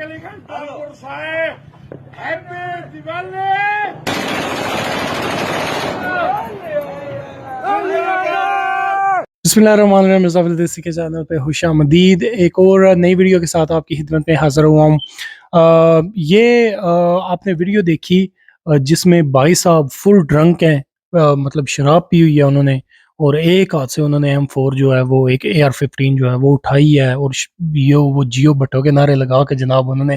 علی خان ٹھاکر صاحب ہیپی دیوالی. بسم اللہ الرحمن الرحیم. مرزا فضل دیسی کے چینل پہ خوش آمدید. ایک اور نئی ویڈیو کے ساتھ آپ کی خدمت میں حاضر ہوا ہوں. آپ نے ویڈیو دیکھی جس میں بھائی صاحب فل ڈرنک ہیں, مطلب شراب پی ہوئی ہے انہوں نے, اور ایک ہاتھ سے انہوں نے M4 جو ہے وہ ایک AR-15 جو ہے وہ اٹھائی ہے, اور وہ جیو بھٹو کے نعرے لگا کے جناب انہوں نے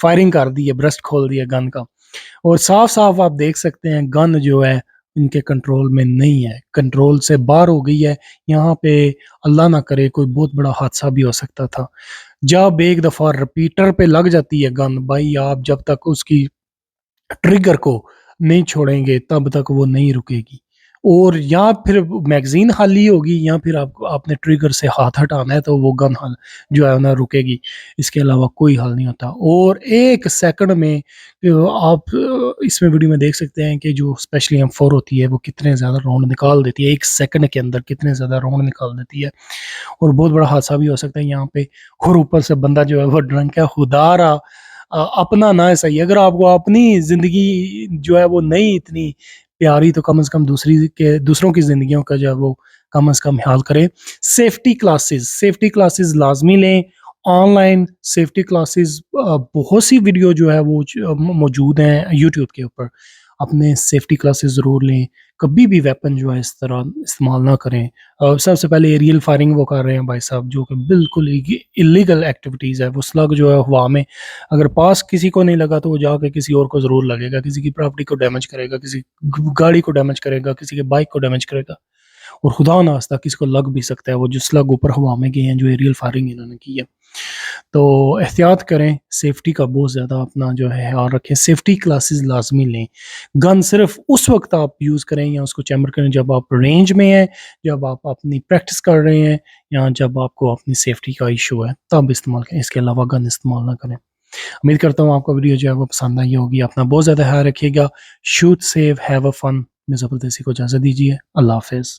فائرنگ کر دی ہے, برسٹ کھول دیا گن کا. اور صاف صاف آپ دیکھ سکتے ہیں گن جو ہے ان کے کنٹرول میں نہیں ہے, کنٹرول سے باہر ہو گئی ہے. یہاں پہ اللہ نہ کرے کوئی بہت بڑا حادثہ بھی ہو سکتا تھا. جب ایک دفعہ ریپیٹر پہ لگ جاتی ہے گن, بھائی آپ جب تک اس کی ٹریگر کو نہیں چھوڑیں گے تب تک وہ نہیں رکے گی, اور یا پھر میگزین خالی ہوگی یا پھر آپ نے ٹریگر سے ہاتھ ہٹانا ہے تو وہ گن جو ہے نا رکے گی. اس کے علاوہ کوئی حل نہیں ہوتا. اور ایک سیکنڈ میں آپ اس میں ویڈیو میں دیکھ سکتے ہیں کہ جو اسپیشلی M4 ہوتی ہے وہ کتنے زیادہ راؤنڈ نکال دیتی ہے, ایک سیکنڈ کے اندر کتنے زیادہ راؤنڈ نکال دیتی ہے, اور بہت بڑا حادثہ بھی ہو سکتا ہے یہاں پہ. اور اوپر سے بندہ جو ہے وہ ڈرنک ہے. خدا را اپنا نہ صحیح, اگر آپ کو اپنی زندگی جو ہے وہ نہیں اتنی پیاری تو کم از کم دوسروں کی زندگیوں کا جو ہے وہ کم از کم خیال کریں. سیفٹی کلاسز لازمی لیں. آن لائن سیفٹی کلاسز بہت سی ویڈیو جو ہے وہ موجود ہیں یوٹیوب کے اوپر. اپنے سیفٹی کلاسز ضرور لیں. کبھی بھی ویپن جو ہے اس طرح استعمال نہ کریں. سب سے پہلے ایریل فائرنگ وہ کر رہے ہیں بھائی صاحب, جو کہ بالکل اللیگل ایکٹیویٹیز ہے. وہ سلگ جو ہے ہوا میں اگر پاس کسی کو نہیں لگا تو وہ جا کے کسی اور کو ضرور لگے گا, کسی کی پراپرٹی کو ڈیمیج کرے گا, کسی گاڑی کو ڈیمیج کرے گا, کسی کے بائک کو ڈیمیج کرے گا, اور خدا ناخواستہ کسی کو لگ بھی سکتا ہے. وہ جو سلگ اوپر ہوا میں گئے ہیں جو ایریل فائرنگ انہوں نے کی ہے. تو احتیاط کریں, سیفٹی کا بہت زیادہ اپنا جو ہے خیال رکھیں. سیفٹی کلاسز لازمی لیں. گن صرف اس وقت آپ یوز کریں یا اس کو چیمبر کریں جب آپ رینج میں ہیں, جب آپ اپنی پریکٹس کر رہے ہیں, یا جب آپ کو اپنی سیفٹی کا ایشو ہے تب استعمال کریں. اس کے علاوہ گن استعمال نہ کریں. امید کرتا ہوں آپ کو ویڈیو جو ہے وہ پسند آئی ہوگی. اپنا بہت زیادہ خیال رکھیے گا. شوٹ سیو ہیو اے فن. مرزا فضل دیسی کو اجازت دیجیے. اللہ حافظ.